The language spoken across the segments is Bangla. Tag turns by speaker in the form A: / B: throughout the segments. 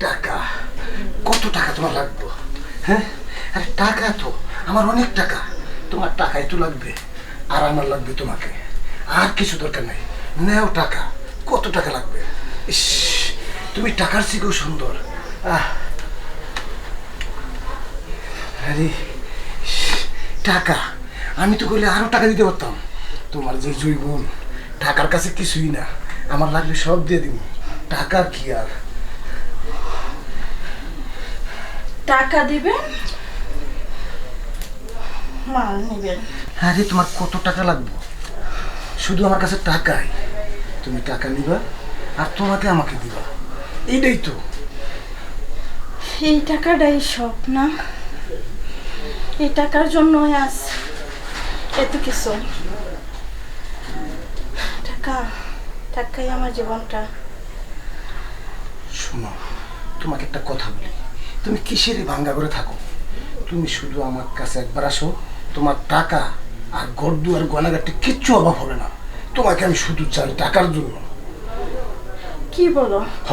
A: টাকা, কত টাকা তোমার লাগবে? হ্যাঁ, আরে টাকা তো আমার অনেক টাকা। তোমার টাকাই তো লাগবে, আর আমার লাগবে তোমাকে। আর কিছু দরকার নেই। নেও টাকা। কত টাকা লাগবে? ইস, তুমি টাকার থেকেও সুন্দর। আরে ইস, টাকা, আমি তো করলে আরো টাকা দিতে পারতাম। তোমার যে জৈবন, টাকার কাছে কিছুই না। আমার লাগলে সব দিয়ে দিব। টাকা কি আর?
B: টাকা দিবেন, মাল নিবেন।
A: আরে তোমার কত টাকা লাগবে? শুধু আমার কাছে টাকাই। তুমি টাকা নিবা আর তোমাকে আমাকে দিবা, এইটাই তো।
B: এই টাকাটাই সব না? এই টাকার জন্য আজ এত কিছু। টাকা, টাকাই আমার জীবনটা।
A: শোনো, তোমাকে একটা কথা বলি। তুমি কিসের ভাঙ্গা করে থাকো? তুমি শুধু আমার কাছে একবার আসো, তোমার টাকা আর গর্দু আর গয়নাগাটি কিচ্ছু অভাব হবে না। তোমাকে আমি শুধু চাই টাকার জন্য।
B: কি বলো?
A: হ,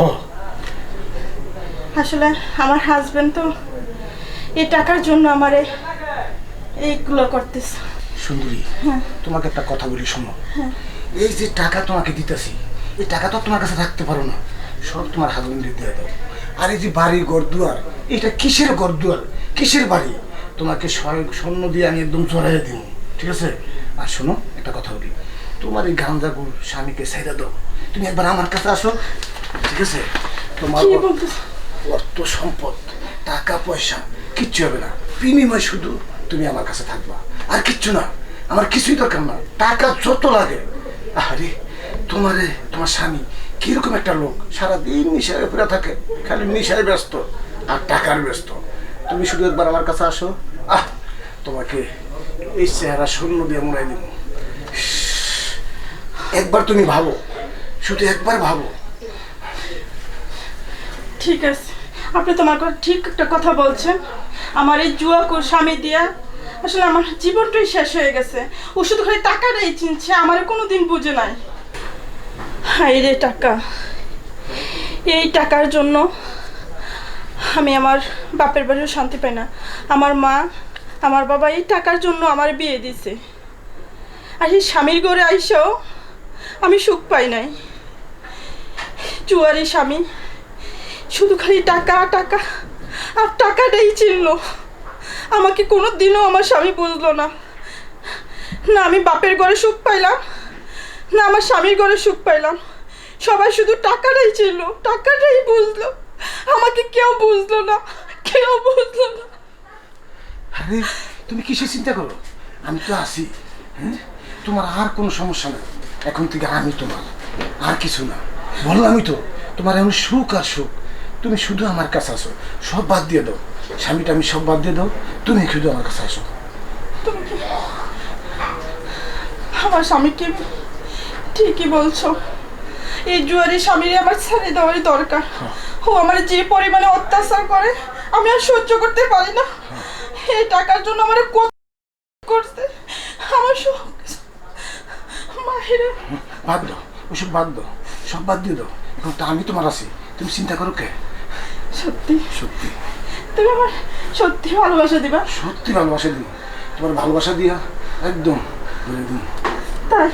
B: আসলে আমার হাজবেন্ড তো এই টাকার জন্য আমারে এইগুলো করতেছে।
A: সুন্দরী, তোমাকে একটা কথা বলি, শোনো। এই যে টাকা তোমাকে দিতেছি, এই টাকা তো তোমার কাছে রাখতে পারো না। সব তোমার হাজবেন্ডে দিয়ে দাও। আর এই যে বাড়ি ঘর দুয়ার, এটা কিসের ঘর দুয়ার, কিসের বাড়ি? তোমাকে স্বর্ণ দিয়ে আমি একদম চড়াইয়া দিব, ঠিক আছে? আর শোনো, একটা কথা বলি। তোমার এই গাঞ্জাগুর স্বামীকে ছেড়ে দাও। তুমি একবার আমার কাছে আসো, ঠিক আছে? তোমার
B: কি বলতেছ?
A: অর্থ সম্পদ, টাকা পয়সা কিচ্ছু হবে না। বিনিময় শুধু তুমি আমার কাছে থাকবা, আর কিচ্ছু না। আমার কিছুই দরকার না। টাকা যত লাগে। আরে তোমার স্বামী কিরকম একটা লোক, সারাদিন নেশায় ফেরা থাকে, খালি নেশায় ব্যস্ত আর টাকার ব্যস্ত। তুমি শুধু একবার আমার কাছে আসো, তোমাকে এই চেহারা শূন্য দিয়ে মোড়াই দিব। একবার তুমি ভাবো, শুধু একবার ভাবো।
B: ঠিক আছে, আপনি তোমার ঠিক একটা কথা বলছেন। আমার এই জুয়া স্বামী দিয়া আসলে আমার জীবনটাই শেষ হয়ে গেছে। ও শুধু খালি টাকাটাই চিনছে, আমার কোনোদিন বুঝে নাই। হাই রে টাকা, এই টাকার জন্য আমি আমার বাপের বাড়িও শান্তি পাই না। আমার মা, আমার বাবা এই টাকার জন্য আমার বিয়ে দিছে। আর এই স্বামীর ঘরে আইসাও আমি সুখ পাই নাই। জুয়ারি স্বামী, শুধু খালি টাকা টাকা আর টাকাটাই চিনল। আমাকে কোনো দিনও আমার স্বামী বুঝলো না। না আমি বাপের ঘরে সুখ পাইলাম, না আমার স্বামীর ঘরে সুখ পাইলাম। সবাই শুধু টাকাটাই চিনল, টাকাটাই বুঝলো। আমাকে কেউ বুঝলো না, কেউ বুঝলো না।
A: আরে তুমি কিসের চিন্তা করো? আমি তো আছি। হ্যাঁ, তোমার আর কোনো সমস্যা নেই। এখন থেকে আমি তোমার, আর কিছু না। বললামই তো, তোমার এমন সুখ আর সুখ। তুমি শুধু আমার কাছে আসো, সব বাদ দিয়ে দাও। স্বামীটা আমি সব বাদ দিয়ে দাও, তুমি শুধু আমার কাছে আসো।
B: তুমি কি আমার স্বামীকে ঠিকই বলছো? এই জুয়ারি স্বামীর আমার ছেড়ে দেওয়ারই দরকার। ও আমার যে পরিমাণে অত্যাচার করে আমি আর সহ্য করতে পারি না। এই টাকার জন্য আমার কত করছে আমার সব মাহিরা।
A: বাদ দাও, ওসব বাদ দাও, সব বাদ দিয়ে দাও। এখন তো আমি তোমার আছি, তুমি চিন্তা করো কে?
B: সত্যি
A: সত্যি
B: তুমি আমার সত্যি ভালোবাসা দিবা?
A: সত্যি ভালোবাসা দিই। তোমার ভালোবাসা দিয়া একদম বলে দিন।
B: তাই